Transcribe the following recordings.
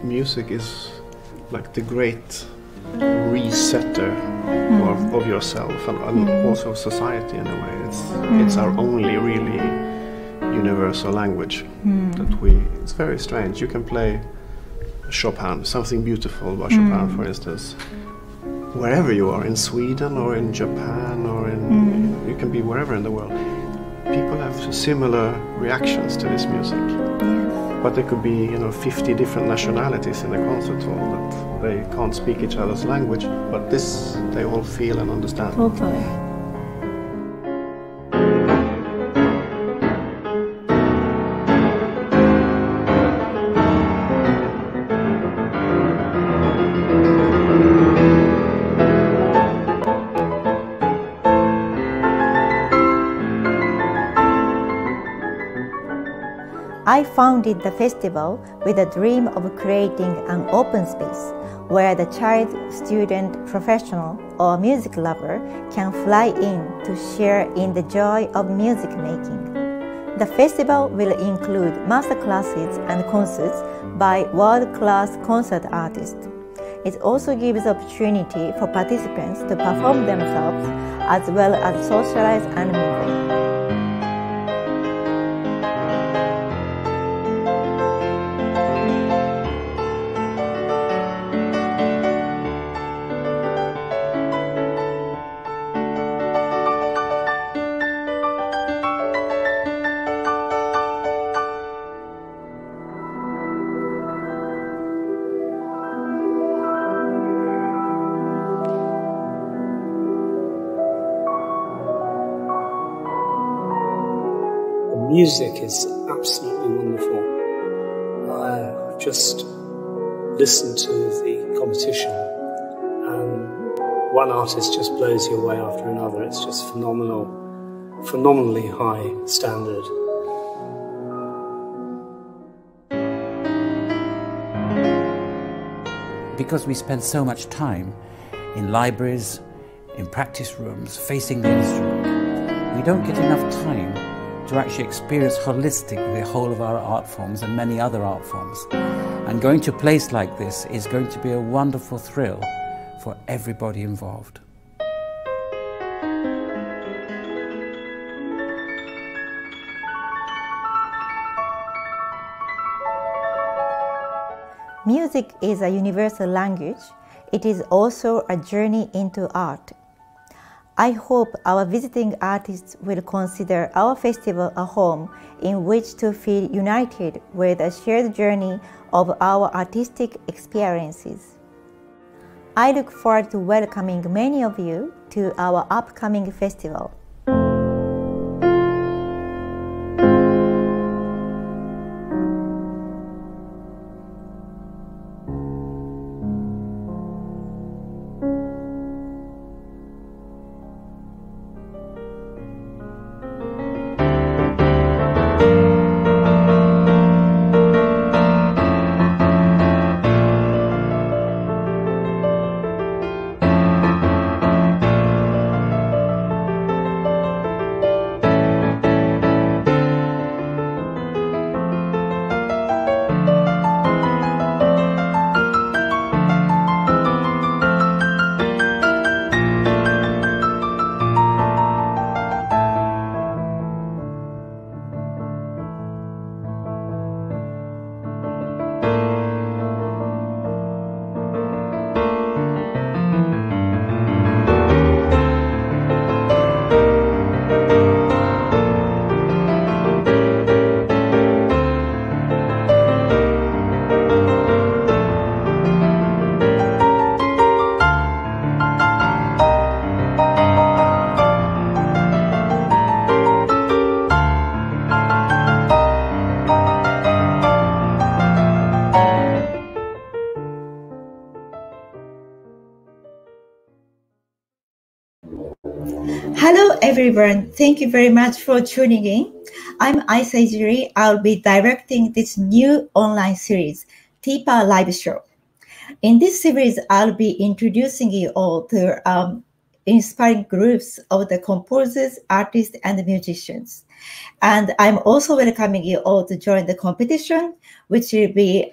music is like the great resetter of yourself and also of society in a way. It's our only really universal language it's very strange. You can play Chopin, something beautiful about Chopin, for instance, wherever you are, in Sweden or in Japan or you can be wherever in the world. People have similar reactions to this music. But there could be, 50 different nationalities in the concert hall that they can't speak each other's language, but this they all feel and understand. Totally. I founded the festival with a dream of creating an open space where the child, student, professional, or music lover can fly in to share in the joy of music making. The festival will include master classes and concerts by world-class concert artists. It also gives opportunity for participants to perform themselves as well as socialize and mingle. Music is absolutely wonderful. I've just listened to the competition and one artist just blows you away after another. It's just phenomenally high standard. Because we spend so much time in libraries, in practice rooms, facing the instrument, we don't get enough time to actually experience holistically the whole of our art forms and many other art forms. And going to a place like this is going to be a wonderful thrill for everybody involved. Music is a universal language. It is also a journey into art. I hope our visiting artists will consider our festival a home in which to feel united with a shared journey of our artistic experiences. I look forward to welcoming many of you to our upcoming festival. Hello everyone, thank you very much for tuning in. I'm Aisa Ijiri. I'll be directing this new online series, TIPA Live Show. In this series, I'll be introducing you all to inspiring groups of the composers, artists, and musicians. And I'm also welcoming you all to join the competition, which will be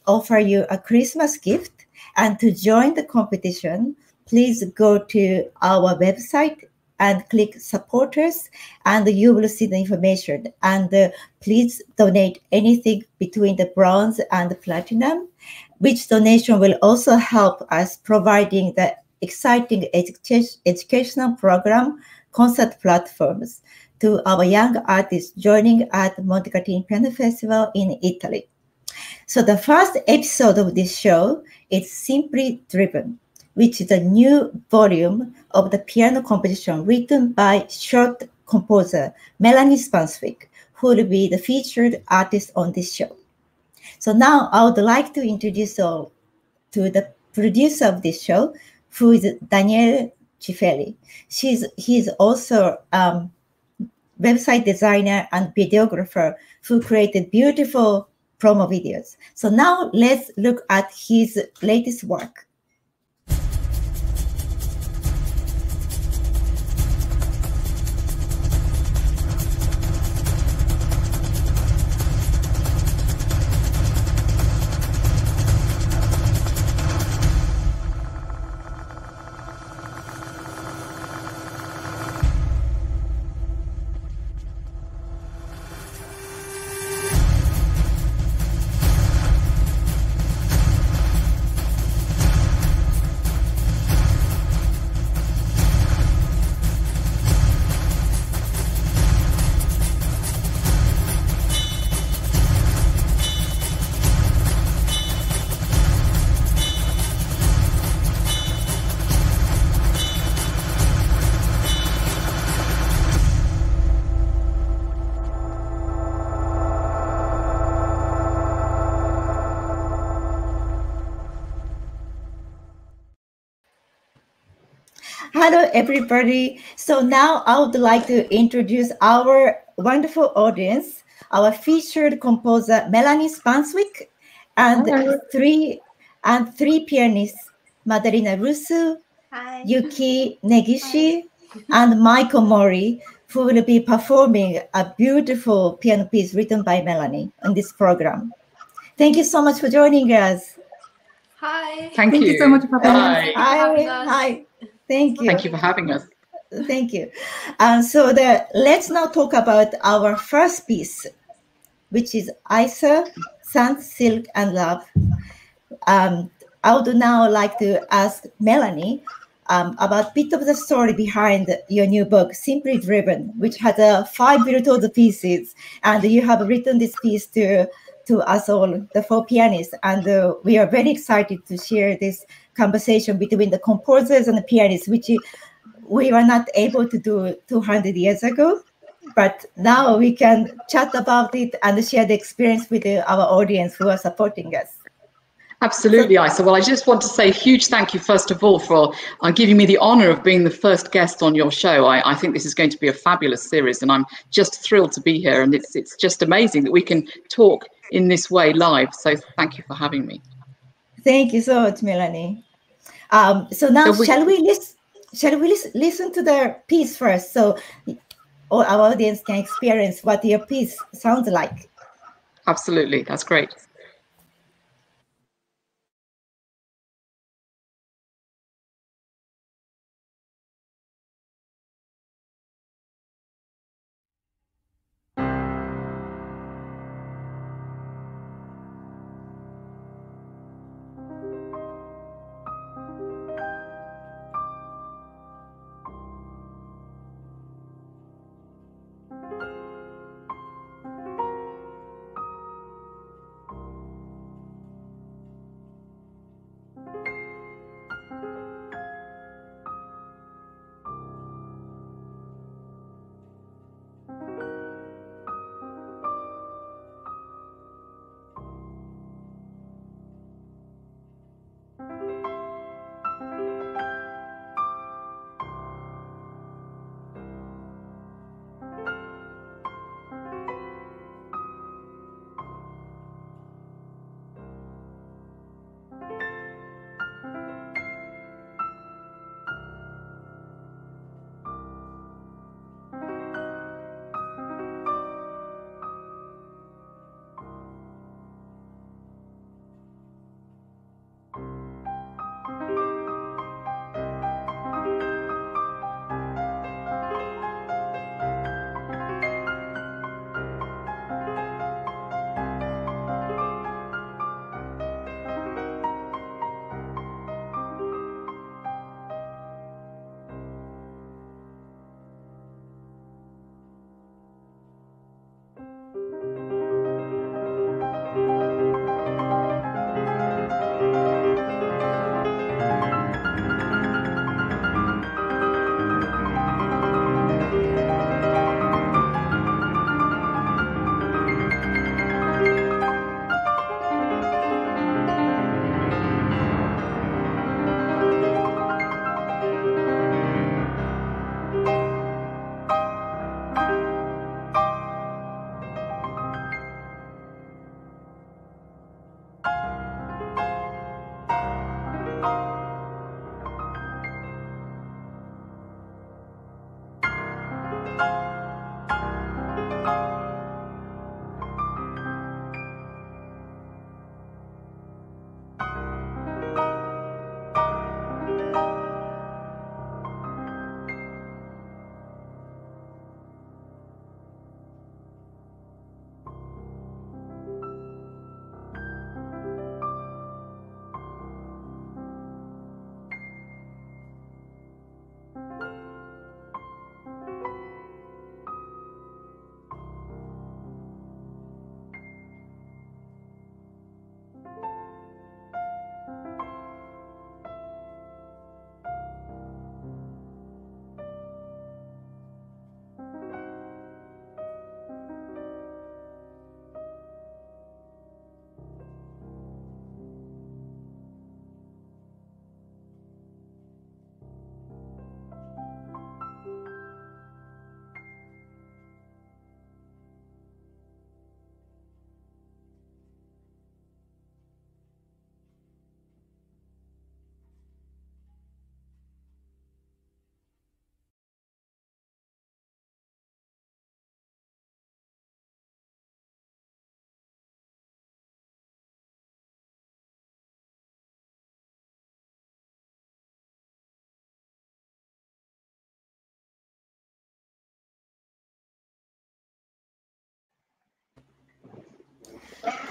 offer you a Christmas gift. And to join the competition, please go to our website and click supporters, and you will see the information. And please donate anything between the bronze and the platinum, which donation will also help us providing the exciting educational program, concert platforms to our young artists joining at Montecatini Piano Festival in Italy. So the first episode of this show is Simply Driven, which is a new volume of the piano composition written by short composer Melanie Spanswick, who will be the featured artist on this show. So now I would like to introduce you to the producer of this show, who is Daniele Cifelli. He's also website designer and videographer who created beautiful promo videos. So now let's look at his latest work. Hello, everybody. So now I would like to introduce our wonderful audience, our featured composer, Melanie Spanswick, and three pianists, Maddalena Russo, Yuki Negishi, and Michael Mori, who will be performing a beautiful piano piece written by Melanie on this program. Thank you so much for joining us. Hi. Thank you so much for having us. Hi. Thank you. Thank you for having us. Thank you. Let's now talk about our first piece, which is Isa, Sand, Silk, and Love. I would now like to ask Melanie about a bit of the story behind your new book, Simply Driven, which has 5 virtuoso pieces, and you have written this piece to us all, the 4 pianists, and we are very excited to share this conversation between the composers and the pianists, which we were not able to do 200 years ago, but now we can chat about it and share the experience with our audience who are supporting us. Absolutely, Isa. Well, I just want to say a huge thank you, first of all, for giving me the honor of being the first guest on your show. I think this is going to be a fabulous series, and I'm just thrilled to be here. And it's just amazing that we can talk in this way live. So thank you for having me. Thank you so much, Melanie. So now, shall we listen to the piece first, so all our audience can experience what your piece sounds like? Absolutely, that's great.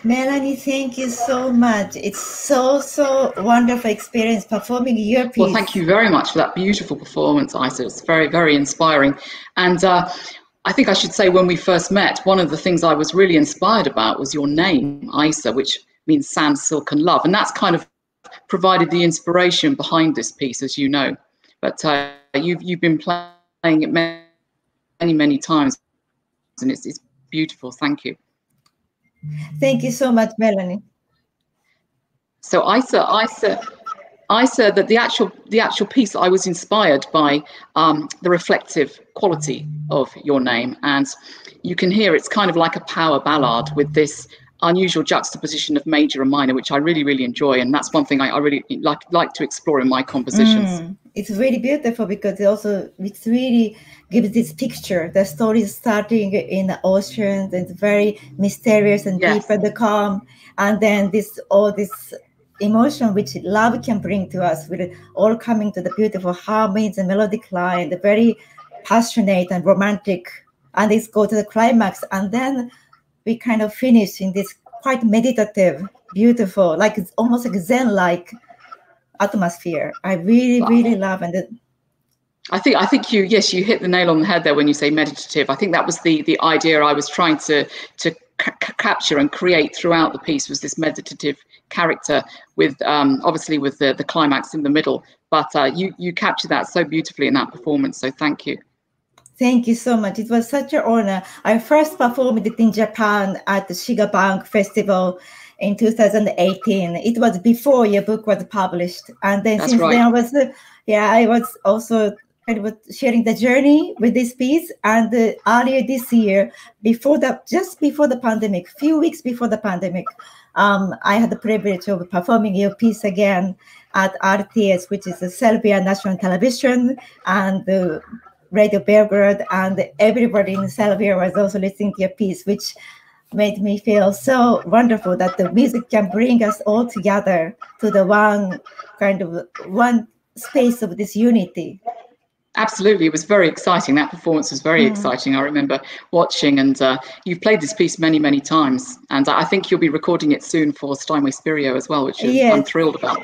Melanie, thank you so much. It's so wonderful experience performing your piece. Well, thank you very much for that beautiful performance, Isa. It's very inspiring. And I think I should say, when we first met, one of the things I was really inspired about was your name, Isa, which means sand, silk and love. And that's kind of provided the inspiration behind this piece, as you know. But you've been playing it many times, and it's beautiful. Thank you. Thank you so much, Melanie. So Isa, that the actual piece, I was inspired by the reflective quality of your name, and you can hear it's kind of like a power ballad with this unusual juxtaposition of major and minor, which I really enjoy, and that's one thing I really like to explore in my compositions. It's really beautiful because it really gives this picture. The story is starting in the ocean, and it's very mysterious and deep and calm, and then all this emotion which love can bring to us, with it all coming to the beautiful harmonies and melodic line, the very passionate and romantic, and it's go to the climax, and then we kind of finish in this quite meditative, beautiful, like it's almost like Zen-like atmosphere. I really love, and I think you hit the nail on the head there when you say meditative. I think that was the idea I was trying to capture and create throughout the piece, was this meditative character with obviously with the climax in the middle. But you captured that so beautifully in that performance. So thank you. Thank you so much. It was such an honor. I first performed it in Japan at the Shiga Bank Festival in 2018. It was before your book was published, and then then I was also kind of sharing the journey with this piece. And earlier this year, just before the pandemic, few weeks before the pandemic, I had the privilege of performing your piece again at RTS, which is the Serbia National Television, and Radio Belgrade, and everybody in Serbia was also listening to your piece, which made me feel so wonderful that the music can bring us all together to the one space of this unity. Absolutely, it was very exciting. That performance was very exciting. I remember watching, and you've played this piece many times, and I think you'll be recording it soon for Steinway Spirio as well, which I'm thrilled about.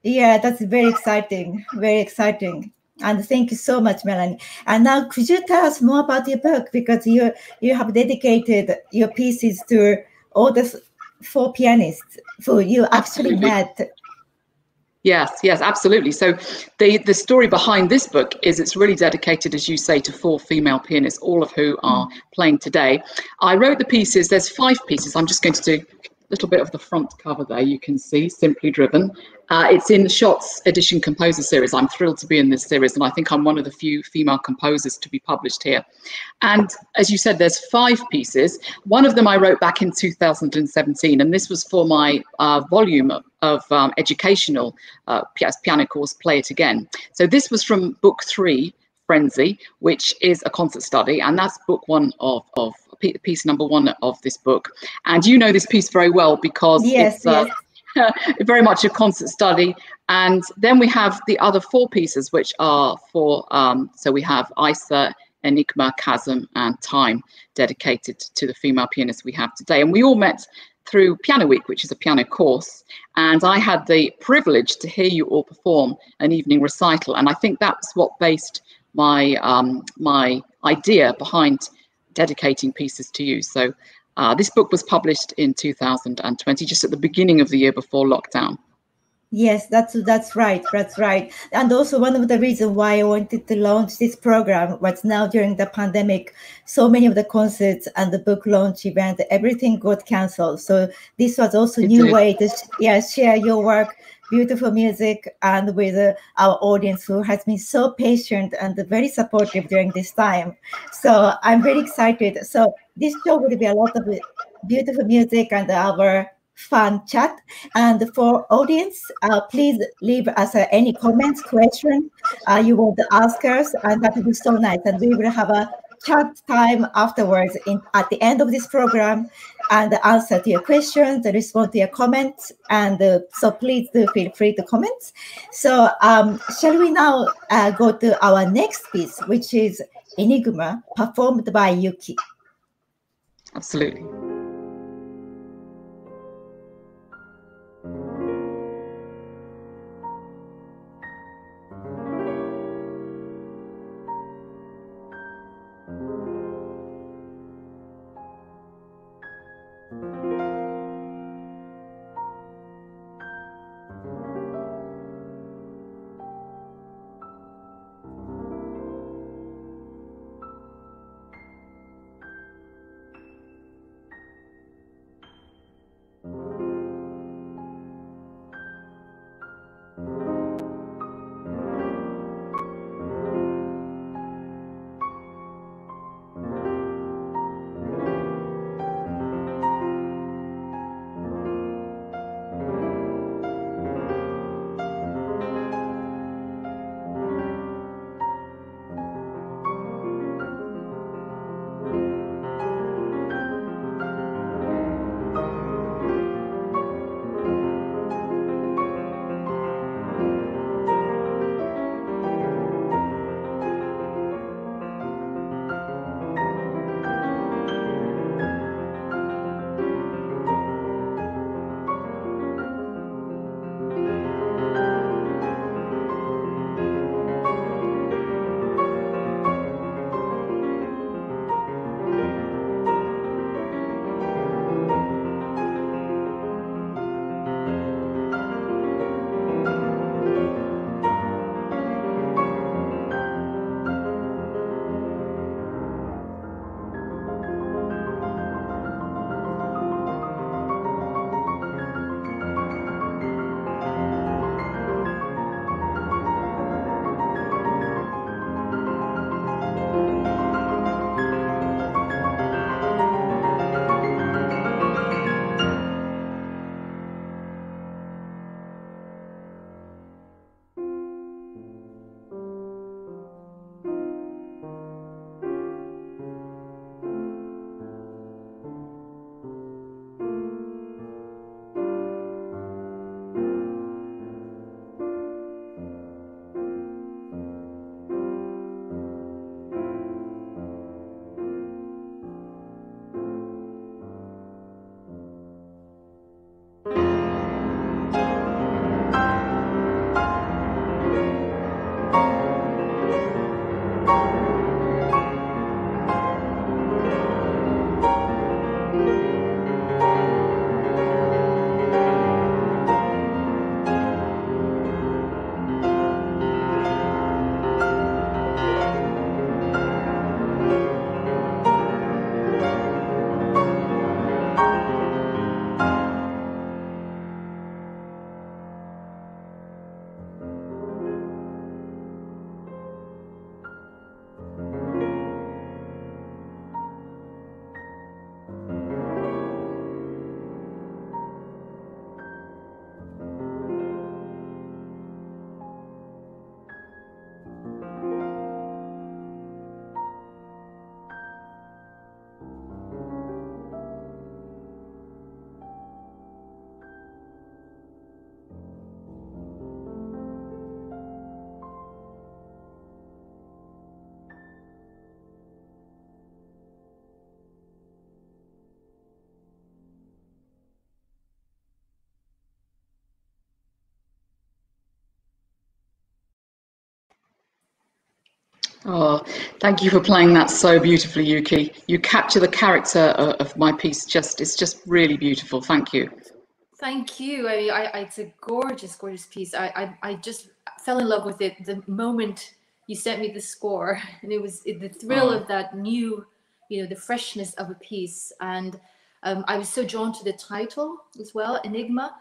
Yeah, that's very exciting, very exciting. And thank you so much, Melanie. And now, could you tell us more about your book? Because you have dedicated your pieces to all the 4 pianists who you actually met. Yes, absolutely. So the story behind this book is it's really dedicated, as you say, to 4 female pianists, all of who are playing today. I wrote the pieces. There's 5 pieces. I'm just going to do a little bit of the front cover there. You can see Simply Driven. It's in Schott's Edition Composer Series. I'm thrilled to be in this series, and I think I'm one of the few female composers to be published here. And as you said, there's 5 pieces. One of them I wrote back in 2017, and this was for my volume of educational piano course, Play It Again. So this was from book 3, Frenzy, which is a concert study, and that's book 1 of piece number 1 of this book. And you know this piece very well because it's very much a concert study. And then we have the other 4 pieces, which are for so we have Isa, Enigma, Chasm and Time, dedicated to the female pianists we have today. And we all met through Piano Week, which is a piano course, and I had the privilege to hear you all perform an evening recital, and I think that's what based my my idea behind dedicating pieces to you. So this book was published in 2020, just at the beginning of the year before lockdown. Yes, that's right. And also one of the reasons why I wanted to launch this program was now during the pandemic, so many of the concerts and the book launch event, everything got canceled. So this was also a new way to share your work, beautiful music, and with our audience who has been so patient and very supportive during this time. So I'm very excited. So this show will be a lot of beautiful music and our fun chat. And for audience, please leave us any comments, question you want to ask us, and that would be so nice. And we will have a chat time afterwards at the end of this program, and answer to your questions, respond to your comments. And so please do feel free to comment. So shall we now go to our next piece, which is Enigma, performed by Yuki. Absolutely. Oh, thank you for playing that so beautifully, Yuki. You capture the character of my piece. It's just really beautiful. Thank you. Thank you. It's a gorgeous, gorgeous piece. I just fell in love with it the moment you sent me the score, and it was the thrill of that new, the freshness of a piece. And I was so drawn to the title as well, Enigma.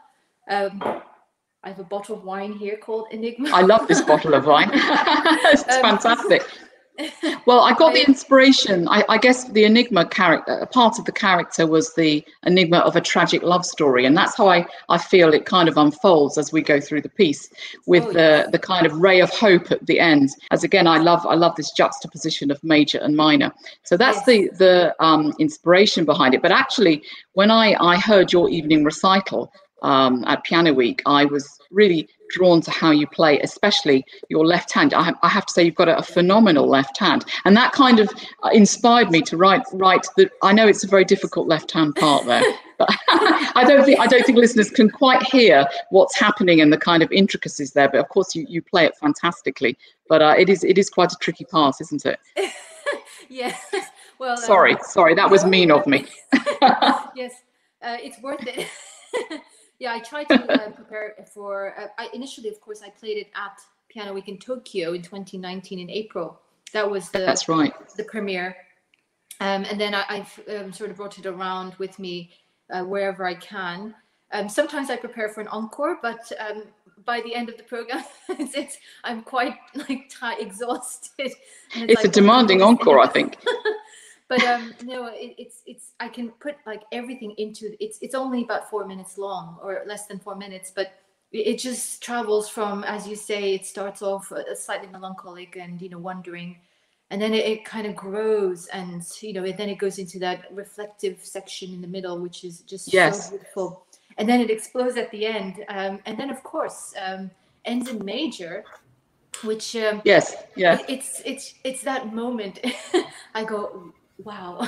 I have a bottle of wine here called Enigma. I love this bottle of wine. It's fantastic. Well, I got the inspiration. I guess the Enigma character, part of the character was the enigma of a tragic love story. And that's how I feel it kind of unfolds as we go through the piece, with the kind of ray of hope at the end. As again, I love this juxtaposition of major and minor. So that's the inspiration behind it. But actually, when I heard your evening recital at Piano Week, I was really drawn to how you play, especially your left hand. I have to say you've got a phenomenal left hand, and that kind of inspired me to write the. I know it's a very difficult left hand part there, but I don't think listeners can quite hear what's happening and the kind of intricacies there. But of course, you play it fantastically. But it is quite a tricky part, isn't it? Yeah. Well. Sorry, that was mean of me. Yes, it's worth it. Yeah, I tried to prepare for. Initially, of course, I played it at Piano Week in Tokyo in 2019 in April. That was that's right, the premiere. And then I've sort of brought it around with me wherever I can. Sometimes I prepare for an encore, but by the end of the program, I'm quite exhausted. It's a demanding encore, I think. But no, it's I can put everything into it's only about 4 minutes long, or less than 4 minutes, but it just travels from, as you say, it starts off slightly melancholic and wondering, and then it kind of grows, and then it goes into that reflective section in the middle, which is just so beautiful, and then it explodes at the end, and then of course ends in major, which it's that moment. I go, wow.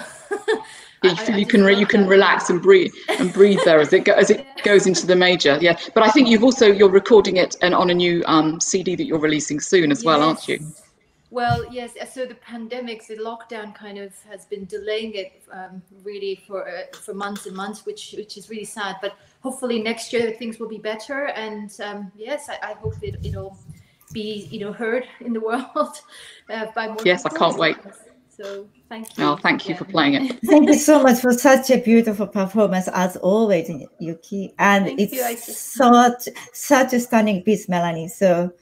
You can relax and breathe there as it goes into the major. Yeah, but I think you're recording it and on a new CD that you're releasing soon as well, aren't you? Well, yes. So the pandemic, the lockdown kind of has been delaying it really for months and months, which is really sad. But hopefully next year things will be better, and yes, I hope it'll be heard in the world by more. Yes, people. I can't wait. So thank you. Oh, thank you for playing it. Thank you so much for such a beautiful performance as always, Yuki. And it's such a stunning piece, Melanie. So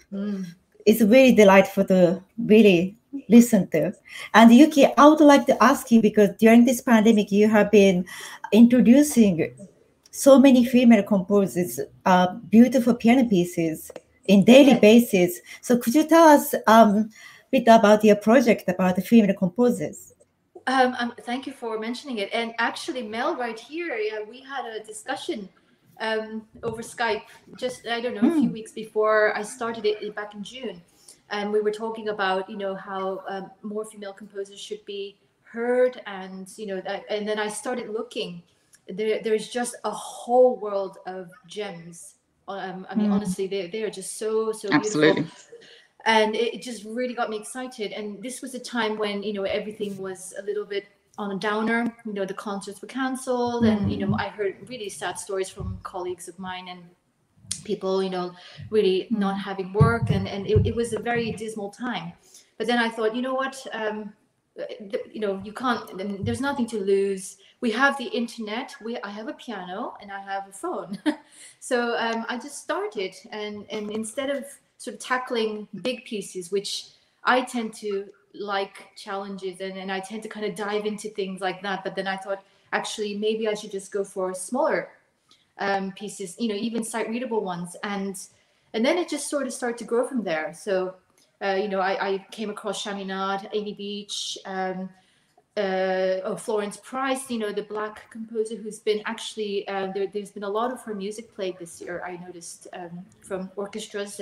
it's really delightful to really listen to. And Yuki, I would like to ask you, because during this pandemic, you have been introducing so many female composers, beautiful piano pieces in daily basis. So could you tell us bit about your project about the female composers? Thank you for mentioning it. And actually, Mel, right here, we had a discussion over Skype just, I don't know, a few weeks before I started it back in June. And we were talking about, how more female composers should be heard. And, and then I started looking. There's just a whole world of gems. I mean, honestly, they are just so Absolutely. beautiful. And it just really got me excited. And this was a time when, everything was a little bit on a downer. The concerts were canceled. And, I heard really sad stories from colleagues of mine and people, really not having work. And it was a very dismal time. But then I thought, you know what, you can't, there's nothing to lose. We have the internet. I have a piano and I have a phone. So I just started. And instead of sort of tackling big pieces, which I tend to like challenges and I tend to kind of dive into things like that. But then I thought, actually, maybe I should just go for smaller pieces, even sight readable ones. And then it just sort of started to grow from there. So, I came across Chaminade, Amy Beach, Florence Price, the Black composer who's been actually, there's been a lot of her music played this year, I noticed, from orchestras,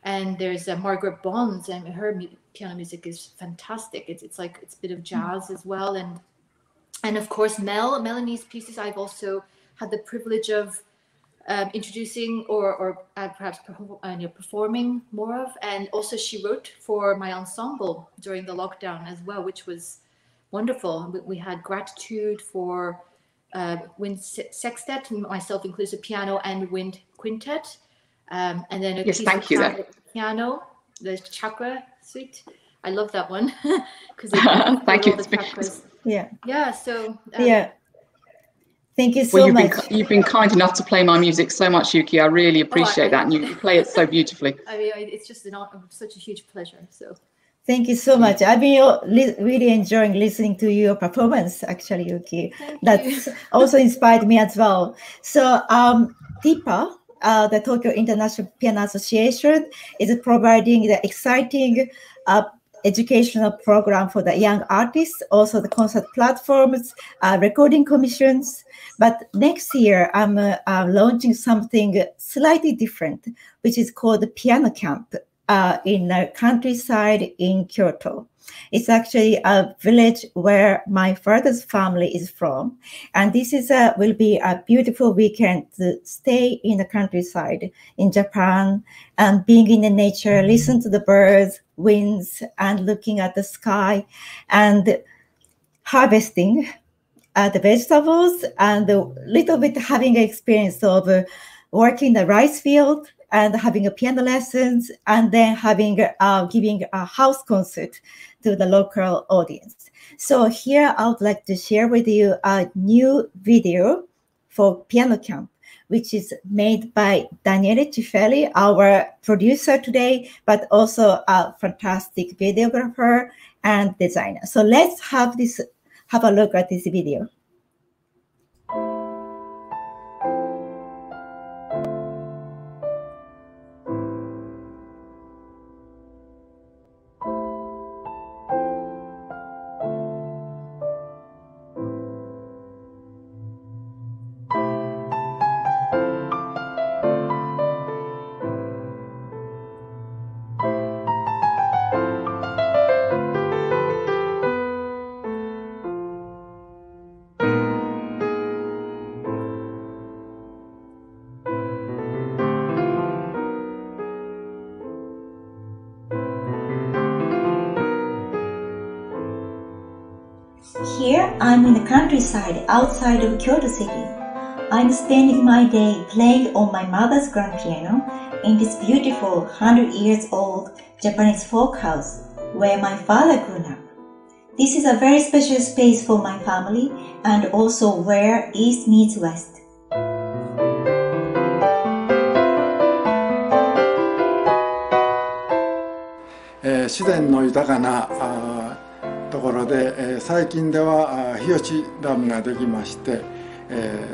and there's Margaret Bonds, and her piano music is fantastic. It's a bit of jazz as well, and of course Melanie's pieces. I've also had the privilege of introducing or perhaps performing more of. And also she wrote for my ensemble during the lockdown as well, which was wonderful. We had Gratitude for wind sextet, myself inclusive, piano and wind quintet, and then a yes, piece thank of you. Piano, the chakra suite. I love that one because thank you. All the chakras. Yeah. So yeah. Thank you so much. You've been kind enough to play my music so much, Yuki. I really appreciate that, and you play it so beautifully. I mean, it's just such a huge pleasure. So. Thank you so much. I've been really enjoying listening to your performance, actually, Yuki. That's also inspired me as well. So TIPA, the Tokyo International Piano Association, is providing the exciting educational program for the young artists, also the concert platforms, recording commissions. But next year, I'm launching something slightly different, which is called the Piano Camp in the countryside in Kyoto. It's actually a village where my father's family is from. And this is will be a beautiful weekend to stay in the countryside in Japan and being in the nature, listen to the birds, winds, and looking at the sky and harvesting the vegetables and a little bit having an experience of working the rice field and having a piano lessons, and then having giving a house concert to the local audience. So here I would like to share with you a new video for Piano Camp, which is made by Daniele Cifelli, our producer today, but also a fantastic videographer and designer. So let's have a look at this video. Here I'm in the countryside outside of Kyoto City. I'm spending my day playing on my mother's grand piano in this beautiful 100 years old Japanese folk house where my father grew up. This is a very special space for my family and also where East meets West. 自然の豊かなところで、最近では日吉ダムができまして、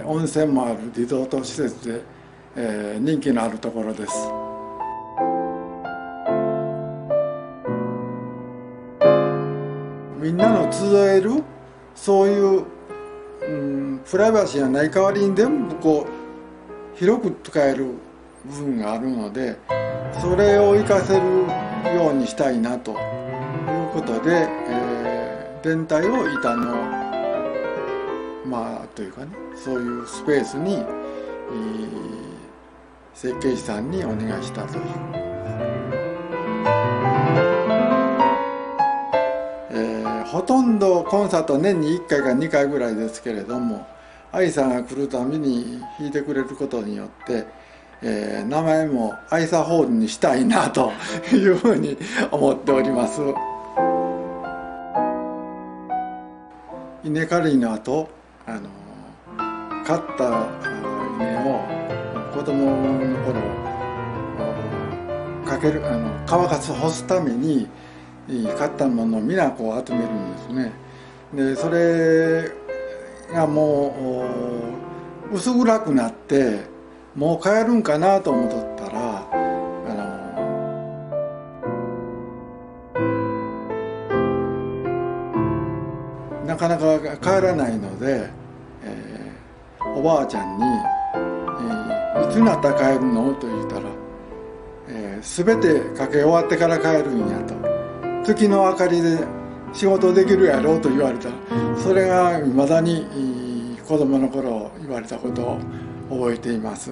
温泉もあるリゾート施設で、人気のあるところです。みんなの集えるそういう、プライバシーがない代わりに全部こう広く使える部分があるので、それを活かせるようにしたいなということで、全体を板のというかね、そういうスペースに設計士さんにお願いしたという。ほとんどコンサート年に1回か2回ぐらいですけれども、愛さんが来るたびに弾いてくれることによって、名前も愛さホールにしたいなというふうに思っております。稲刈りの後、刈った稲を子供の頃乾かす干すために刈ったものを皆こう集めるんですね。でそれがもう薄暗くなってもう帰るんかなと思っとったらなかなか帰らないので、おばあちゃんに「いつになったら帰るの?」と言ったら「全てかけ終わってから帰るんや」と「月の明かりで仕事できるやろ」と言われた。それがいまだに子供の頃言われたことを覚えています。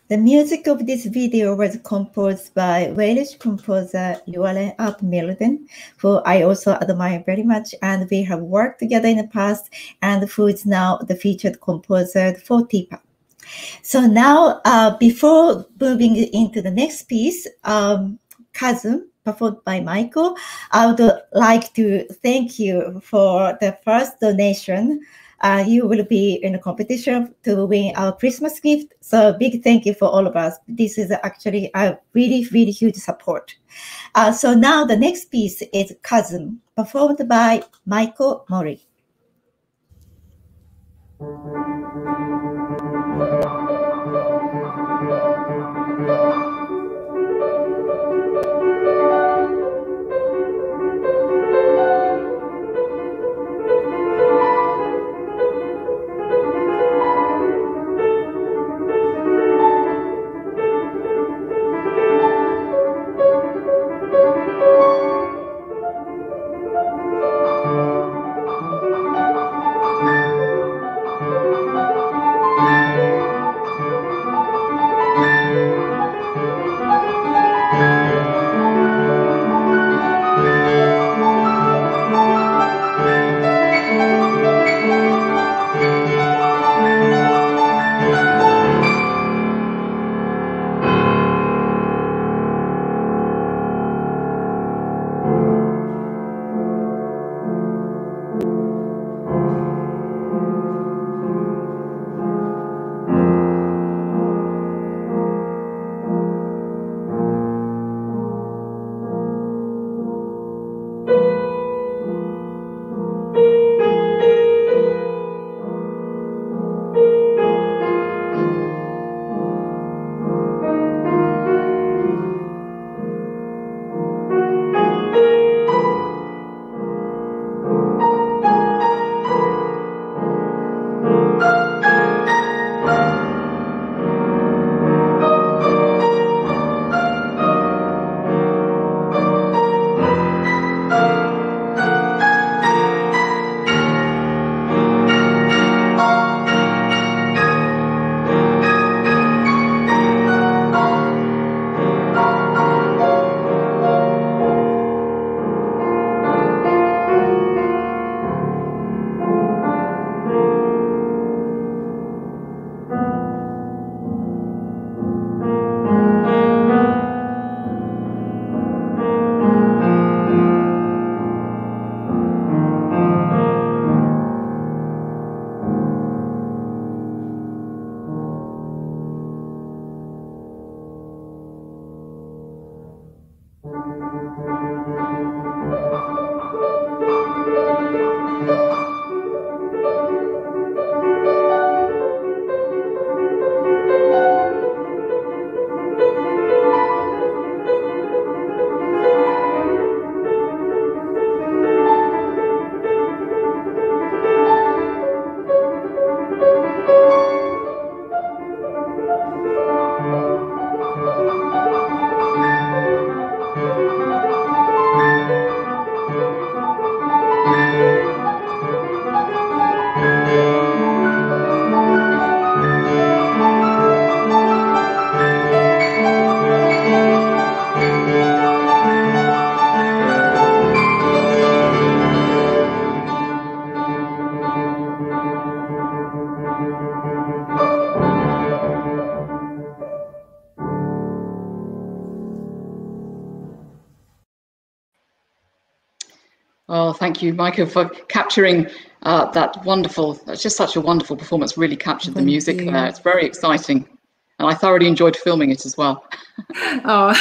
The music of this video was composed by Welsh composer Llewellyn ap Milden, who I also admire very much, and we have worked together in the past, and who is now the featured composer for TIPA. So now, before moving into the next piece, Chasm, performed by Michael, I would like to thank you for the first donation. You will be in a competition to win our Christmas gift. So big thank you for all of us. This is actually a really, really huge support. So now the next piece is Chasm, performed by Michael Mori. Oh, thank you, Michael, for capturing that wonderful, that's just such a wonderful performance, really captured the music there. It's very exciting. And I thoroughly enjoyed filming it as well. Oh,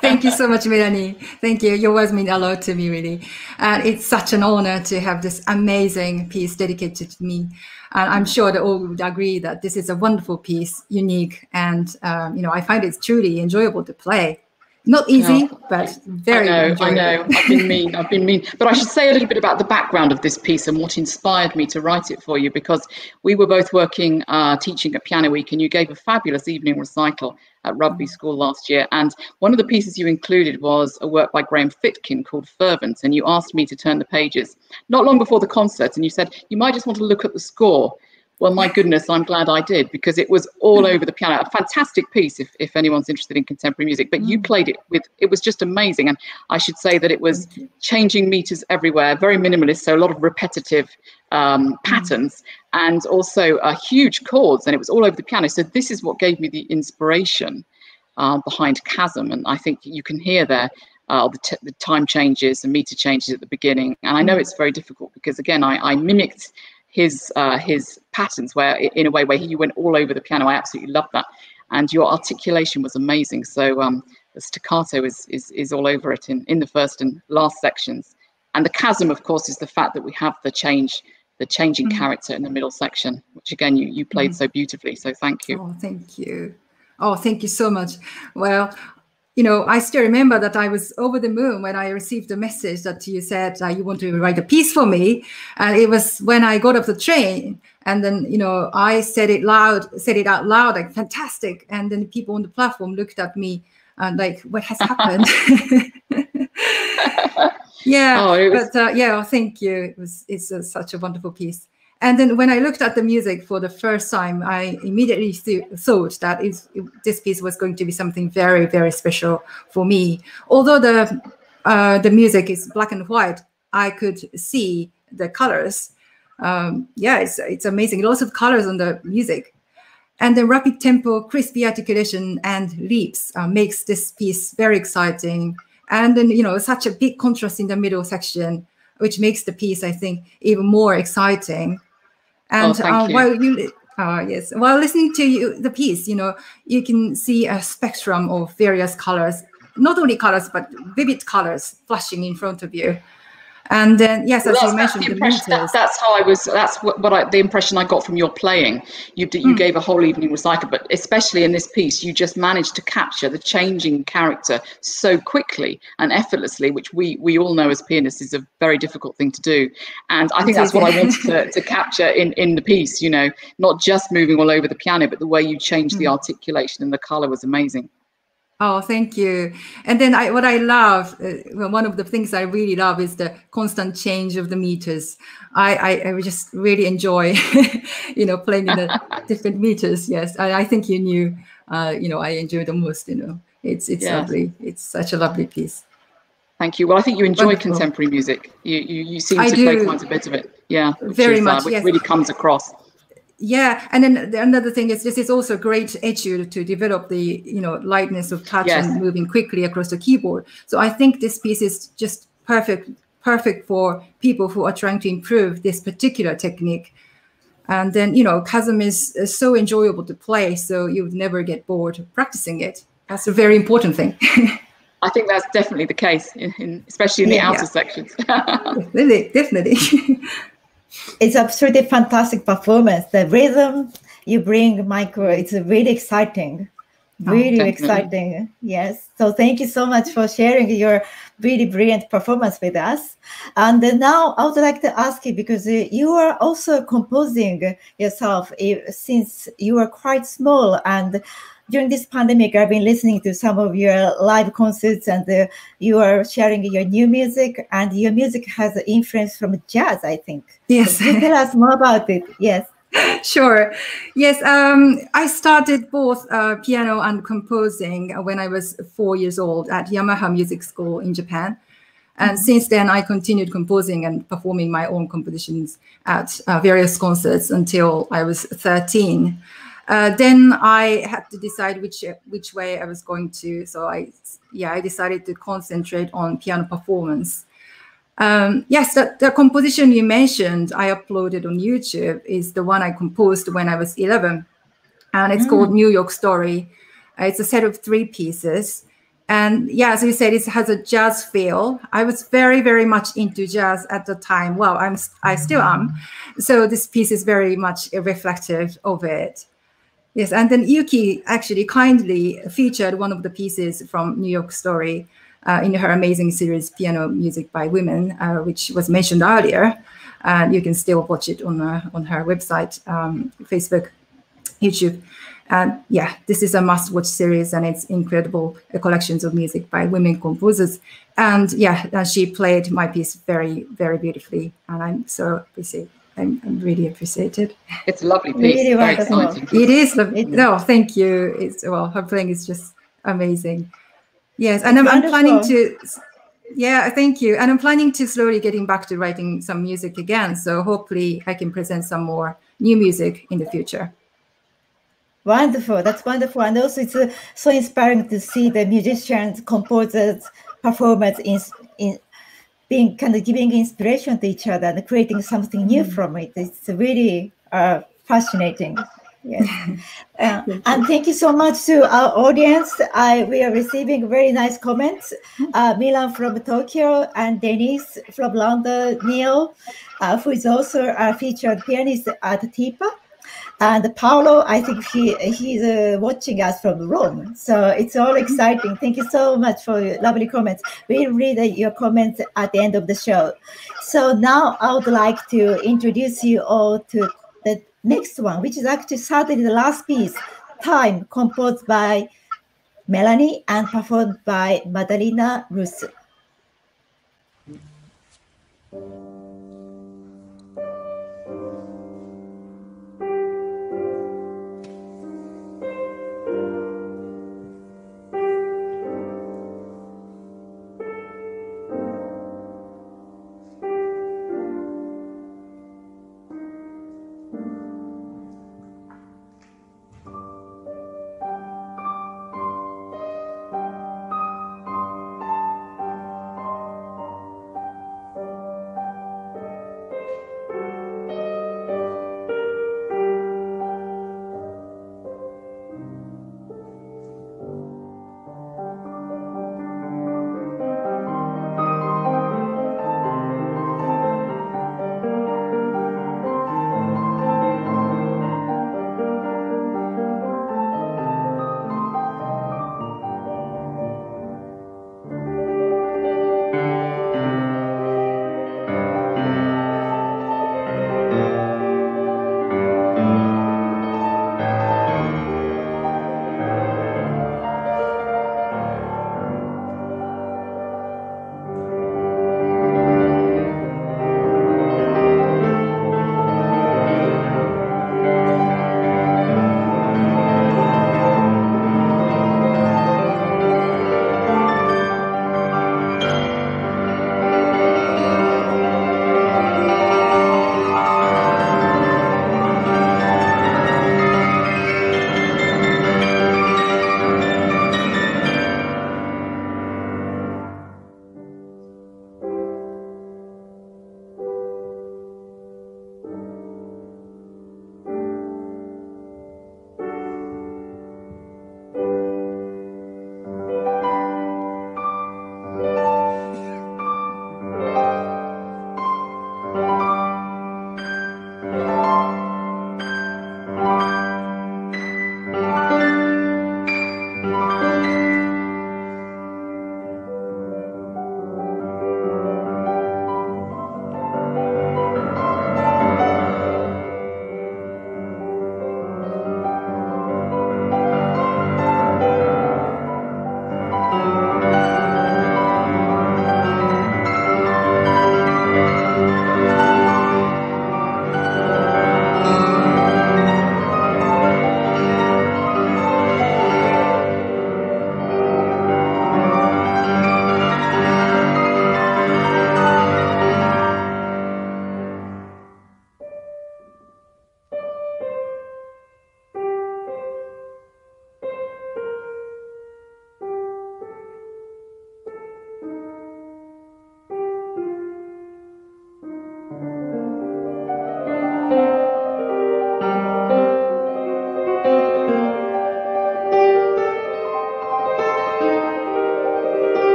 thank you so much, Melanie. Thank you. Your words mean a lot to me, really. And it's such an honor to have this amazing piece dedicated to me. And I'm sure that all would agree that this is a wonderful piece, unique, and you know, I find it's truly enjoyable to play. Not easy, but very enjoyable. I know. I've been mean. But I should say a little bit about the background of this piece and what inspired me to write it for you, because we were both working, teaching at Piano Week, and you gave a fabulous evening recital at Rugby School last year. And one of the pieces you included was a work by Graham Fitkin called Fervent. And you asked me to turn the pages not long before the concert. And you said, you might just want to look at the score, Well, my goodness, I'm glad I did, because it was all over the piano. A fantastic piece if anyone's interested in contemporary music. But you played it it was just amazing. And I should say that it was changing meters everywhere, very minimalist, so a lot of repetitive patterns, and also huge chords, and it was all over the piano. So this is what gave me the inspiration behind Chasm. And I think you can hear there the time changes and meter changes at the beginning. And I know it's very difficult because, again, I mimicked his patterns where in a way where he went all over the piano. I absolutely loved that, and your articulation was amazing. So the staccato is all over it in the first and last sections, and the chasm, of course, is the fact that we have the changing character in the middle section, which again you played so beautifully. So thank you. Oh, thank you. Oh, thank you so much. Well, you know, I still remember that I was over the moon when I received the message that you said you want to write a piece for me. And it was when I got off the train, and then, you know, I said it out loud, like, fantastic. And then the people on the platform looked at me and like, what has happened? Yeah, but yeah, thank you. It's such a wonderful piece. And then when I looked at the music for the first time, I immediately thought that this piece was going to be something very, very special for me. Although the music is black and white, I could see the colors. Yeah, it's amazing. Lots of colors on the music. And the rapid tempo, crispy articulation, and leaps makes this piece very exciting. And then, you know, such a big contrast in the middle section, which makes the piece, I think, even more exciting. And while listening to the piece, you know, you can see a spectrum of various colors, not only colors, but vivid colors flashing in front of you. And then, yes, as you mentioned, the meters. That's how I was. That's the impression I got from your playing. You gave a whole evening recital, but especially in this piece, you just managed to capture the changing character so quickly and effortlessly, which we all know as pianists is a very difficult thing to do. And I think that's what I wanted to capture in the piece. You know, not just moving all over the piano, but the way you changed the articulation and the color was amazing. Oh, thank you. And then what I love, one of the things I really love is the constant change of the meters. I just really enjoy, you know, playing in the different meters. Yes, I think you knew, you know, I enjoy the most, you know. It's lovely. It's such a lovely piece. Thank you. Well, I think you enjoy contemporary music. You seem to play quite a bit of it. Yeah, very much. Which really comes across. Yeah, and then another thing is this is also a great etude to develop the, you know, lightness of touch and moving quickly across the keyboard. So I think this piece is just perfect for people who are trying to improve this particular technique. And then, you know, Chasm is so enjoyable to play, so you would never get bored practicing it. That's a very important thing. I think that's definitely the case, especially in the outer sections. Definitely. It's absolutely fantastic performance. The rhythm you bring, Michael, it's really exciting. Really exciting. Yes. So thank you so much for sharing your really brilliant performance with us. And now I would like to ask you, because you are also composing yourself since you were quite small, and during this pandemic, I've been listening to some of your live concerts, and you are sharing your new music, and your music has influence from jazz, I think. Yes. Could you tell us more about it? Yes. Sure. Yes. I started both piano and composing when I was 4 years old at Yamaha Music School in Japan. And since then, I continued composing and performing my own compositions at various concerts until I was 13. Then I had to decide which way I was going to. So I decided to concentrate on piano performance. Yes, the composition you mentioned, I uploaded on YouTube, is the one I composed when I was 11. And it's called New York Story. It's a set of 3 pieces. And yeah, as you said, it has a jazz feel. I was very, very much into jazz at the time. Well, I still am. So this piece is very much reflective of it. Yes, and then Yuki actually kindly featured one of the pieces from New York Story in her amazing series, Piano Music by Women, which was mentioned earlier. And you can still watch it on her website, Facebook, YouTube. And yeah, this is a must-watch series, and it's incredible collections of music by women composers. And yeah, she played my piece very, very beautifully, and I'm so I'm really appreciated. It's a lovely piece. Really Very wonderful. exciting. It is lovely. No, thank you. Her playing is just amazing. Yes, and I'm planning to. Yeah, thank you. And I'm planning to slowly getting back to writing some music again. So hopefully I can present some more new music in the future. Wonderful. That's wonderful. And also it's so inspiring to see the musicians, composers, performers in being kind of giving inspiration to each other and creating something new from it. It's really fascinating. Yes. And thank you so much to our audience. We are receiving very nice comments. Milan from Tokyo and Denise from London, Neil, who is also a featured pianist at TIPA. And Paolo, I think he's watching us from Rome. So it's all exciting. Thank you so much for your lovely comments. We'll read your comments at the end of the show. So now I would like to introduce you all to the next one, which is actually sadly the last piece, Time, composed by Melanie and performed by Madalina Russo.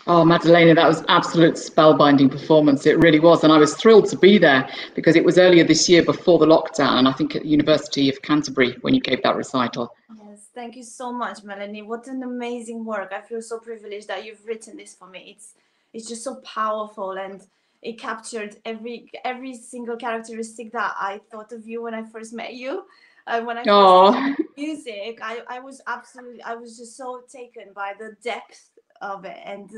Oh, Madalena, that was absolute spellbinding performance. It really was. And I was thrilled to be there because it was earlier this year before the lockdown, and I think at the University of Canterbury when you gave that recital. Yes, thank you so much, Melanie. What an amazing work. I feel so privileged that you've written this for me. It's just so powerful, and it captured every single characteristic that I thought of you when I first met you. When I first started music, I was just so taken by the depth of it and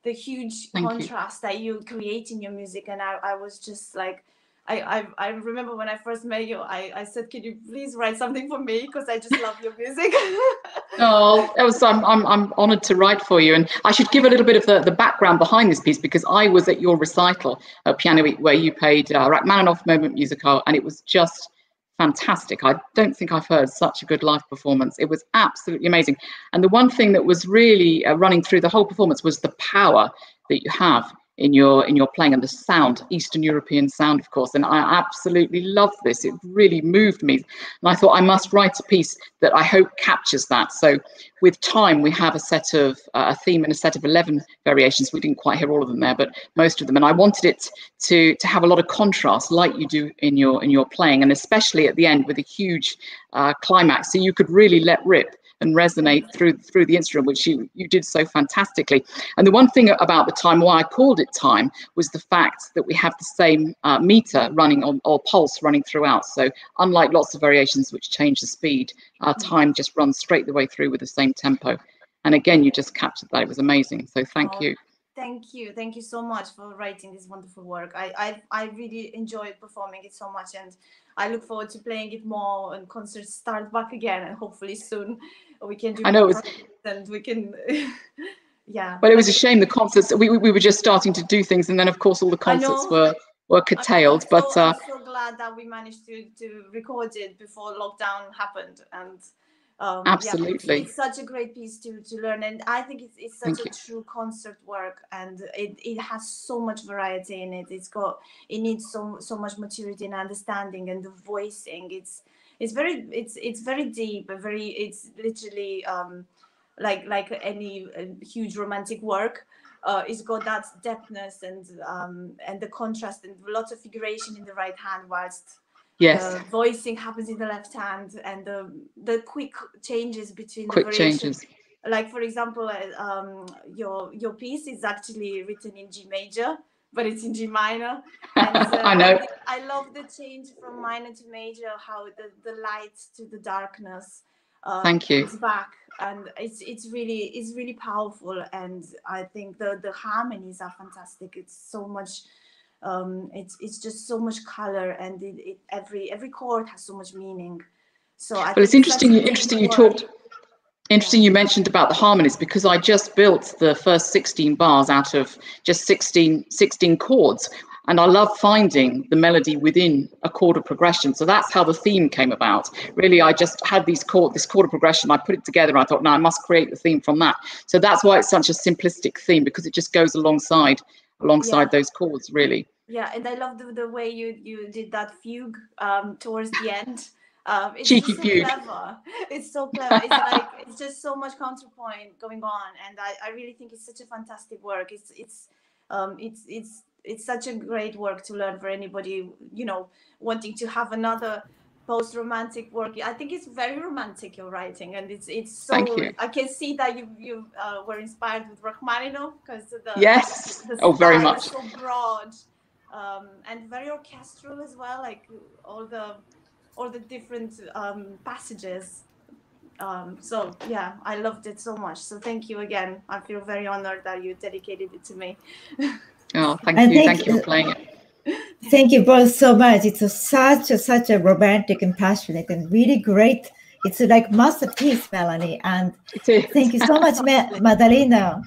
the huge contrast that you create in your music. And I was just like, I remember when I first met you, I said, can you please write something for me, because I just love your music. Oh, I'm honored to write for you. And I should give a little bit of the background behind this piece, because I was at your recital at Piano Week where you played Rachmaninoff Moment Musical, and it was just fantastic. I don't think I've heard such a good live performance. It was absolutely amazing. And the one thing that was really running through the whole performance was the power that you have in your playing, and the sound, Eastern European sound, of course. And I absolutely loved this. It really moved me. And I thought I must write a piece that I hope captures that. So with time, we have a set of a theme and a set of 11 variations. We didn't quite hear all of them there, but most of them. And I wanted it to have a lot of contrast, like you do in your playing, and especially at the end with a huge climax, so you could really let rip and resonate through the instrument, which you did so fantastically. And the one thing about the time, why I called it time, was the fact that we have the same meter running on, or pulse running throughout. So unlike lots of variations which change the speed, our time just runs straight the way through with the same tempo. And again, you just captured that. It was amazing. So thank you. Thank you so much for writing this wonderful work. I really enjoyed performing it so much, and I look forward to playing it more, and concerts start back again, and hopefully soon we can do. I know it was, and we can, yeah. But it was a shame the concerts. We were just starting to do things, and then of course all the concerts were curtailed. I'm so glad that we managed to record it before lockdown happened, and. Absolutely, yeah, it's such a great piece to learn, and I think it's such a true concert work, and it has so much variety in it. It needs so much maturity and understanding, and the voicing. It's very deep and it's literally like any huge romantic work. It's got that depthness and the contrast, and lots of figuration in the right hand, whilst the voicing happens in the left hand, and the quick changes between the variations. Like for example, your piece is actually written in G major, but it's in G minor. And, I know. I love the change from minor to major, how the light to the darkness. Thank you. Comes back, and it's really powerful, and I think the harmonies are fantastic. It's so much. It's just so much color, and every chord has so much meaning. So I think it's interesting you mentioned about the harmonies, because I just built the first 16 bars out of just 16 chords, and I love finding the melody within a chord progression. So that's how the theme came about. Really, I just had this chord progression. I put it together, and I thought, no, I must create the theme from that. So that's why it's such a simplistic theme, because it just goes alongside those chords, really. Yeah, and I love the way you did that fugue towards the end. It's cheeky so fugue. Clever. It's so clever. It's like it's just so much counterpoint going on, and I really think it's such a fantastic work. It's such a great work to learn for anybody, wanting to have another post-romantic work. I think it's very romantic, your writing, and it's so. Thank you. I can see that you were inspired with Rachmaninoff, because very much. So broad, and very orchestral as well, like all the different passages. So yeah, I loved it so much. So thank you again. I feel very honored that you dedicated it to me. Oh, thank you. Thank you for playing it. Thank you both so much. It's such a romantic and passionate and really great. It's like masterpiece, Melanie. And thank you so much, Madalena.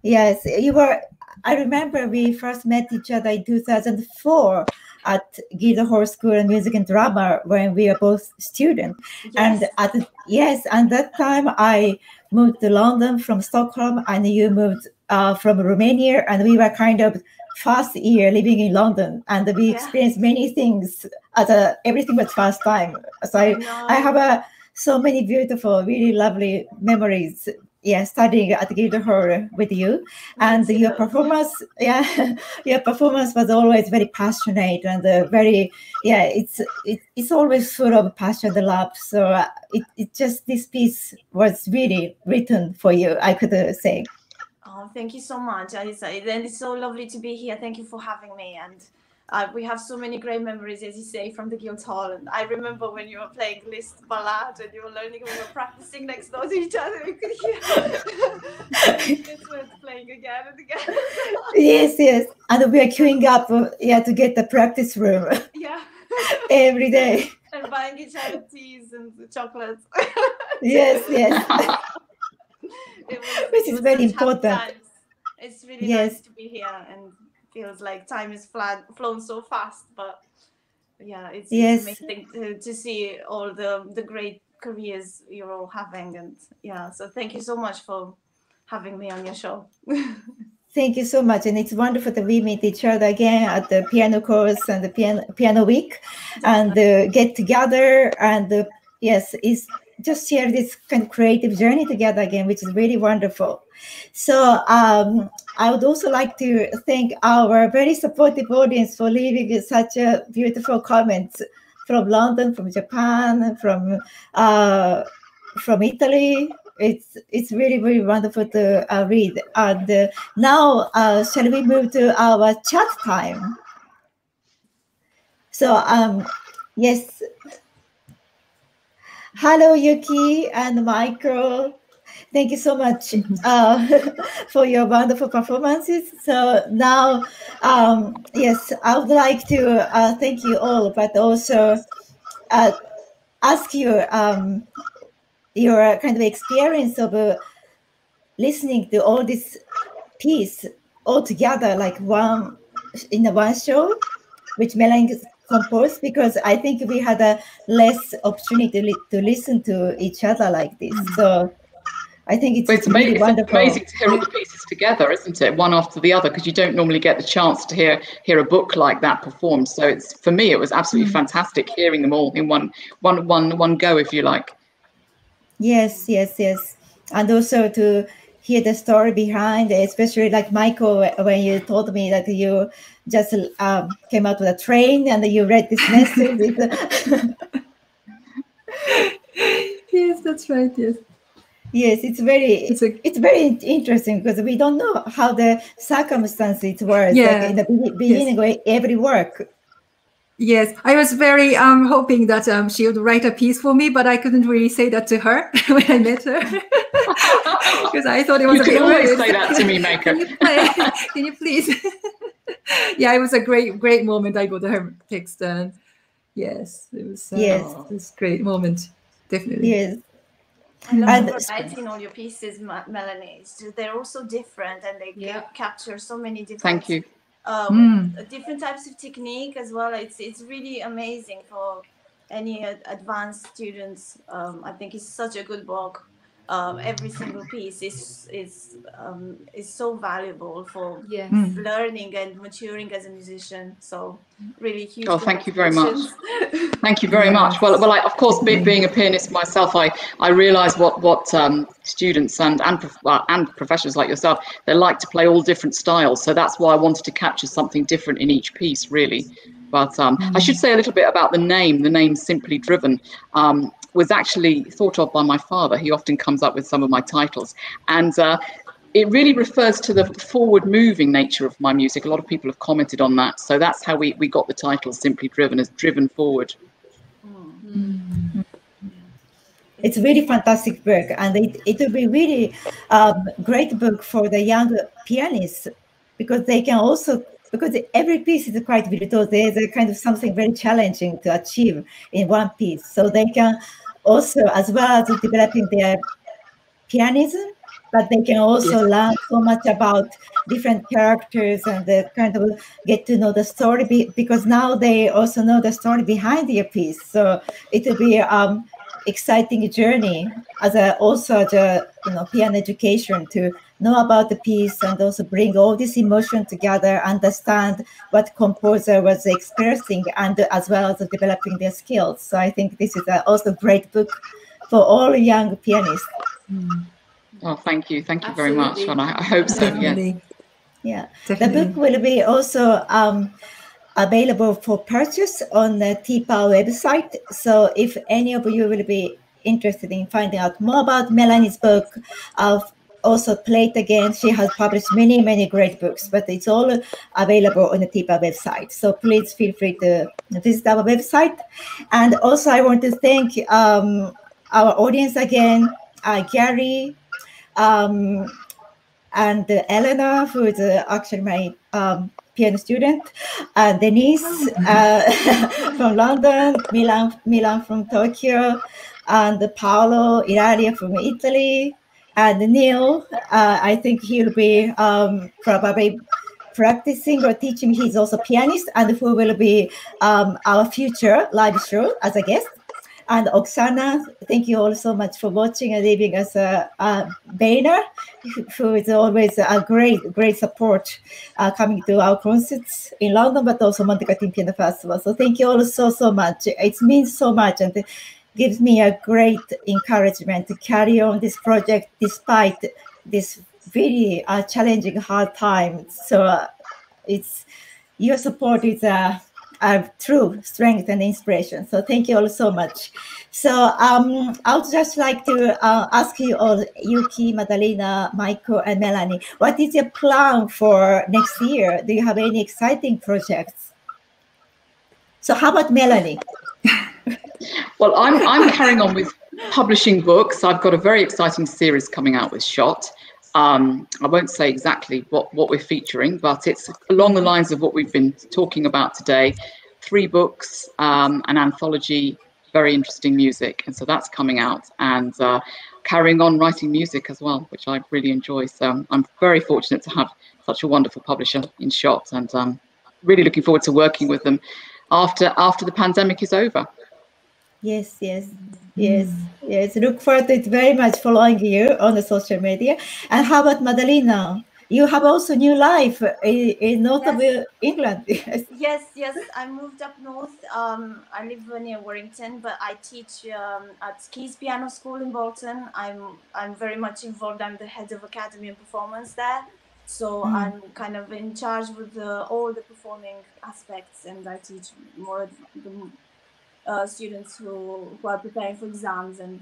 Yes, you were. I remember we first met each other in 2004 at Guildhall School of Music and Drama, when we were both students. Yes. And that time I moved to London from Stockholm, and you moved from Romania, and we were kind of first year living in London, and we experienced many things everything was first time. So I have so many beautiful, really lovely memories studying at Guildhall with you, and your performance, your performance was always very passionate and very, it's always full of passion and love. So it just, this piece was really written for you, I could say. Oh, thank you so much, Alisa. And it's so lovely to be here. Thank you for having me. And we have so many great memories, as you say, from the Guildhall. And I remember when you were playing Liszt Ballade and you were learning, when we were practicing next door to each other, we could hear this was playing again and again. Yes. And we are queuing up to get the practice room. Yeah. Every day. And buying each other teas and chocolates. Yes. Which is very important. Times. It's really nice to be here, and feels like time is flown so fast. But it's amazing to see all the great careers you're all having, and so thank you so much for having me on your show. Thank you so much, and it's wonderful that we meet each other again at the piano course and the piano week, and get together, and it's just share this kind of creative journey together again, which is really wonderful. So I would also like to thank our very supportive audience for leaving such a beautiful comments from London, from Japan, from Italy. It's really, really wonderful to read. And now, shall we move to our chat time? So yes. Hello, Yuki and Michael. Thank you so much for your wonderful performances. So now, I would like to thank you all, but also ask you your kind of experience of listening to all this piece all together, like one show, which Melanie composed, because I think we had a less opportunity to listen to each other like this. So I think it's really amazing. Wonderful. It's amazing to hear all the pieces together, isn't it? One after the other, because you don't normally get the chance to hear a book like that performed. So for me, it was absolutely fantastic hearing them all in one go, if you like. Yes. And also to hear the story behind, especially like Michael, when you told me that you just came out with a train and you read this message. Yes, that's right. Yes, it's very interesting, because we don't know how the circumstances were like in the beginning of every work. Yes, I was very hoping that she would write a piece for me, but I couldn't really say that to her when I met her, because I thought it was a bit weird. You can always say that to me, Maika. Can you please? It was a great moment. I got her text, and yes, it was a great moment, definitely. Yes. I love writing all your pieces, Melanie. They're also different, and they capture so many different. Thank you. Different types of technique as well. It's really amazing for any advanced students. I think it's such a good book. Every single piece is so valuable for learning and maturing as a musician. So really huge. Oh, thank you very much. Thank you very much. Well, of course, being a pianist myself, I realise what students and professionals like yourself, they like to play all different styles. So that's why I wanted to capture something different in each piece, really. But I should say a little bit about the name. The name Simply Driven was actually thought of by my father. He often comes up with some of my titles, and it really refers to the forward-moving nature of my music. A lot of people have commented on that, so that's how we got the title Simply Driven, as driven forward. It's a really fantastic book, and it will be really great book for the young pianists, because they can also, because every piece is quite virtuoso, there's a kind of something very challenging to achieve in one piece. So they can also, as well as developing their pianism, but they can also learn so much about different characters and the kind of get to know the story, because now they also know the story behind your piece. So it will be exciting journey as a piano education, to know about the piece and also bring all this emotion together, understand what composer was expressing, and as well as developing their skills. So I think this is also a great book for all young pianists. Oh, thank you very much, and I hope so. Yeah, the book will be also available for purchase on the TPAL website. So if any of you will be interested in finding out more about Melanie's book, also Play It Again. She has published many great books, but it's all available on the TPAL website. So please feel free to visit our website. And also I want to thank our audience again, Gary, and Eleanor, who is actually my piano student, Denise from London, Milan from Tokyo, and Paolo Ilaria from Italy, and Neil. I think he'll be probably practicing or teaching. He's also a pianist, and who will be our future live show as a guest. And Oksana, thank you all so much for watching and leaving us a banner, who is always a great support coming to our concerts in London, but also Monte Carlo Piano Festival. So thank you all so much. It means so much, and it gives me a great encouragement to carry on this project despite this really challenging, hard time. So it's your support is a true strength and inspiration. So thank you all so much. So I would just like to ask you all, Yuki, Madalena, Michael, and Melanie, what is your plan for next year? Do you have any exciting projects? So how about Melanie? Well, I'm carrying on with publishing books. I've got a very exciting series coming out with Schott. I won't say exactly what we're featuring, but it's along the lines of what we've been talking about today. 3 books, an anthology, very interesting music. And so that's coming out, and carrying on writing music as well, which I really enjoy. So I'm very fortunate to have such a wonderful publisher in Schott, and really looking forward to working with them after the pandemic is over. Yes. Look forward to it very much, following you on the social media. And how about Madalena? You have also new life in north of England. Yes. I moved up north. I live near Warrington, but I teach at Keys Piano School in Bolton. I'm very much involved. I'm the head of academy and performance there. So I'm kind of in charge with all the performing aspects, and I teach more of the students who are preparing for exams and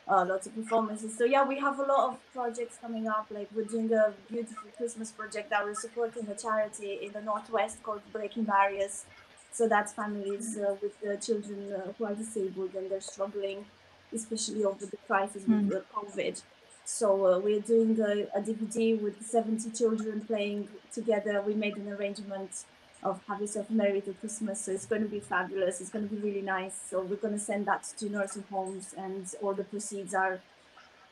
lots of performances. So yeah, we have a lot of projects coming up. Like we're doing a beautiful Christmas project that we're supporting a charity in the Northwest called Breaking Barriers. So that's families with children who are disabled and they're struggling, especially over the crisis with COVID. So we're doing a DVD with 70 children playing together. We made an arrangement of Have Yourself a Merry Little Christmas. So it's going to be fabulous. It's going to be really nice. So we're going to send that to nursing homes, and all the proceeds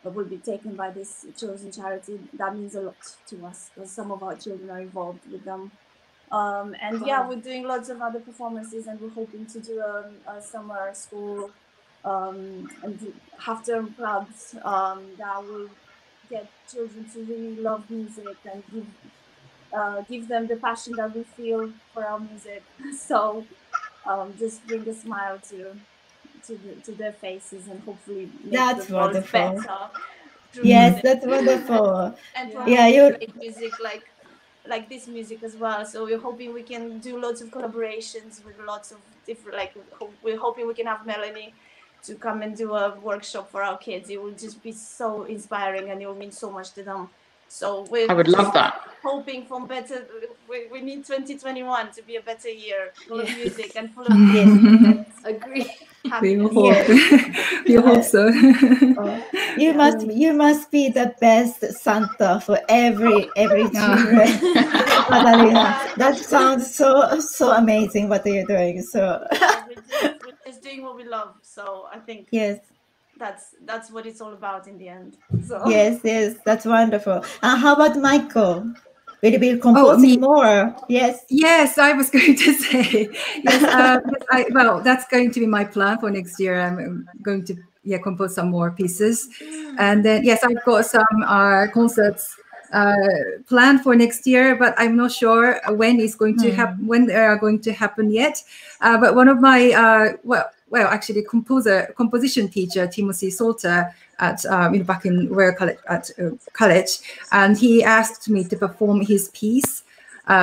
will be taken by this chosen charity. That means a lot to us because some of our children are involved with them. And yeah, we're doing lots of other performances, and we're hoping to do a summer school and half-term clubs that will get children to really love music and give them the passion that we feel for our music. So just bring a smile to their faces and hopefully make the world better. Yes, that's wonderful. And great music like this music as well. So we're hoping we can do lots of collaborations with lots of different, we're hoping we can have Melanie to come and do a workshop for our kids. It will just be so inspiring, and it will mean so much to them. So I would love that. Hoping for better. We need 2021 to be a better year, full of music and full of music. Agree. You hope so. You must be the best Santa for every children. Madalena, that sounds so amazing. What you're doing. So we're just doing what we love. So I think that's what it's all about in the end. So. Yes, that's wonderful. And how about Michael? Will you be composing more? Yes, I was going to say. Yes, well, that's going to be my plan for next year. I'm going to compose some more pieces, and then yes, I've got some concerts planned for next year, but I'm not sure when it's going to happen, when they are going to happen yet. But one of my well, actually, composition teacher Timothy Salter at back in Royal College college, and he asked me to perform his piece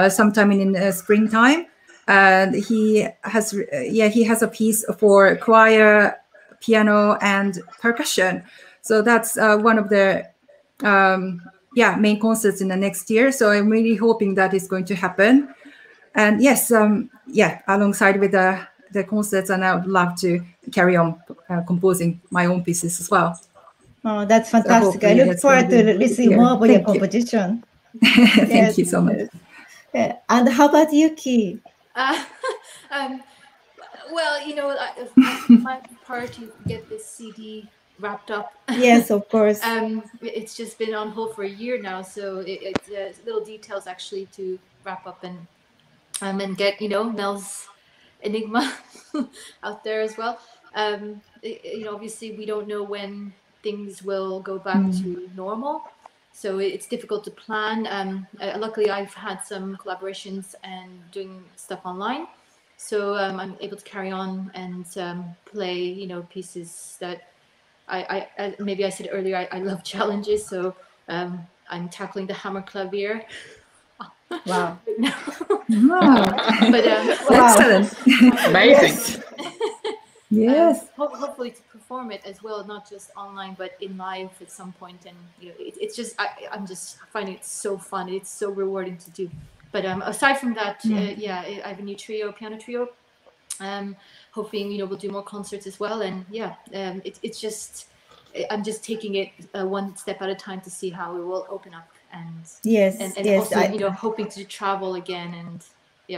sometime in springtime. And he has a piece for choir, piano, and percussion. So that's one of the main concerts in the next year. So I'm really hoping that is going to happen. And yes, alongside with the concerts, and I would love to carry on composing my own pieces as well. Oh, that's fantastic. I look forward to listening more about your composition. Thank you so much. And how about you, Ki? Well, my part to get this CD wrapped up. Yes, of course. It's just been on hold for a year now, so it's little details actually to wrap up and get Mel's Enigma out there as well. Obviously we don't know when things will go back to normal, so it's difficult to plan. Luckily, I've had some collaborations and doing stuff online, so I'm able to carry on and play pieces that I maybe I said earlier, I love challenges, so I'm tackling the hammer clavier. Wow. But excellent. Amazing. Yes. Hopefully to perform it as well, not just online but in live at some point. And it's just I'm just finding it so fun. It's so rewarding to do. But aside from that, I have a new piano trio. Hoping we'll do more concerts as well. And it's just I'm just taking it one step at a time to see how it will open up. And also hoping to travel again and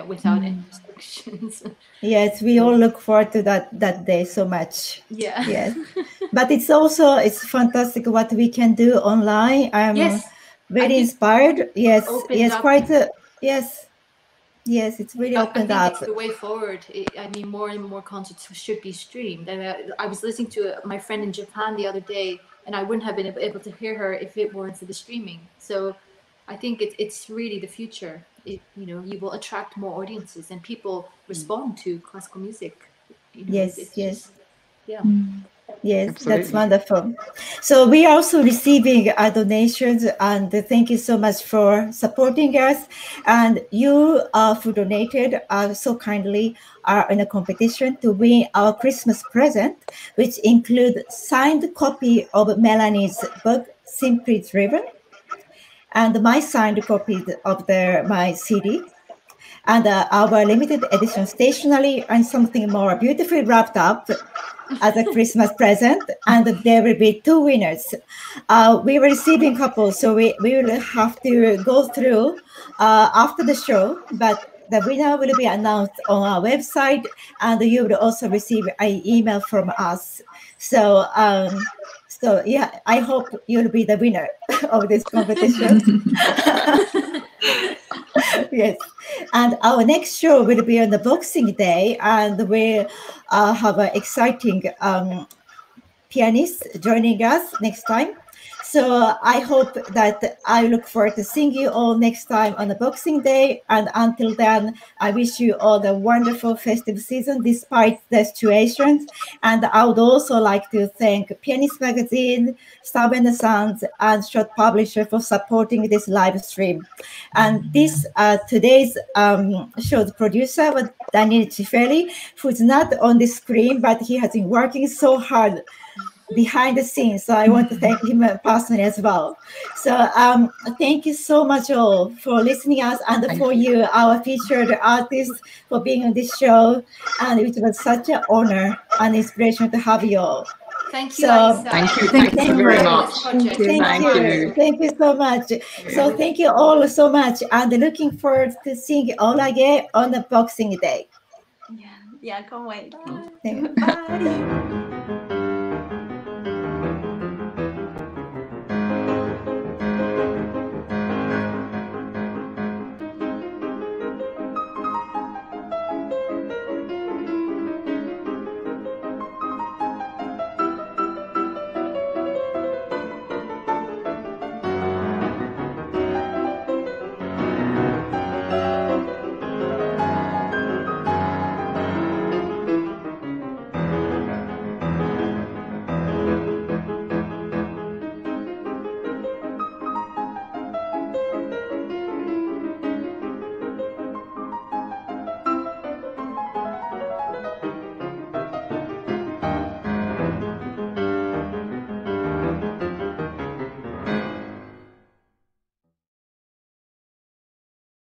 without any restrictions. Yes, we all look forward to that day so much. Yeah. Yes. But it's fantastic what we can do online. I'm very inspired. Yes. Yes, it's really opened up. It's the way forward. More and more concerts should be streamed. I was listening to my friend in Japan the other day, and I wouldn't have been able to hear her if it weren't for the streaming. So I think it's really the future. You will attract more audiences, and people respond to classical music. Yes. Yes, absolutely. That's wonderful. So we are also receiving donations, and thank you so much for supporting us. And you who donated so kindly are in a competition to win our Christmas present, which include signed copy of Melanie's book, Simply Driven, and my signed copy of my CD, and our limited edition stationery, and something more beautifully wrapped up as a Christmas present. And there will be 2 winners. We were receiving couples, so we will have to go through after the show, but the winner will be announced on our website, and you will also receive an email from us. So I hope you'll be the winner of this competition. Yes. And our next show will be on the Boxing Day, and we have an exciting pianist joining us next time. So I hope that I look forward to seeing you all next time on the Boxing Day. And until then, I wish you all a wonderful festive season despite the situations. And I would also like to thank Pianist Magazine, Stab and Sons, and Short Publisher for supporting this live stream. And this today's show's producer was Daniel Cifeli, who is not on the screen, but he has been working so hard behind the scenes, so I want to thank him personally as well. So thank you so much all for listening us, and for you, our featured artists, for being on this show. And it was such an honor and inspiration to have you all. Thank you, Aisa. Thank you very much. Thank you so much. So thank you all so much, and looking forward to seeing you all again on the Boxing Day. Yeah, can't wait. Bye.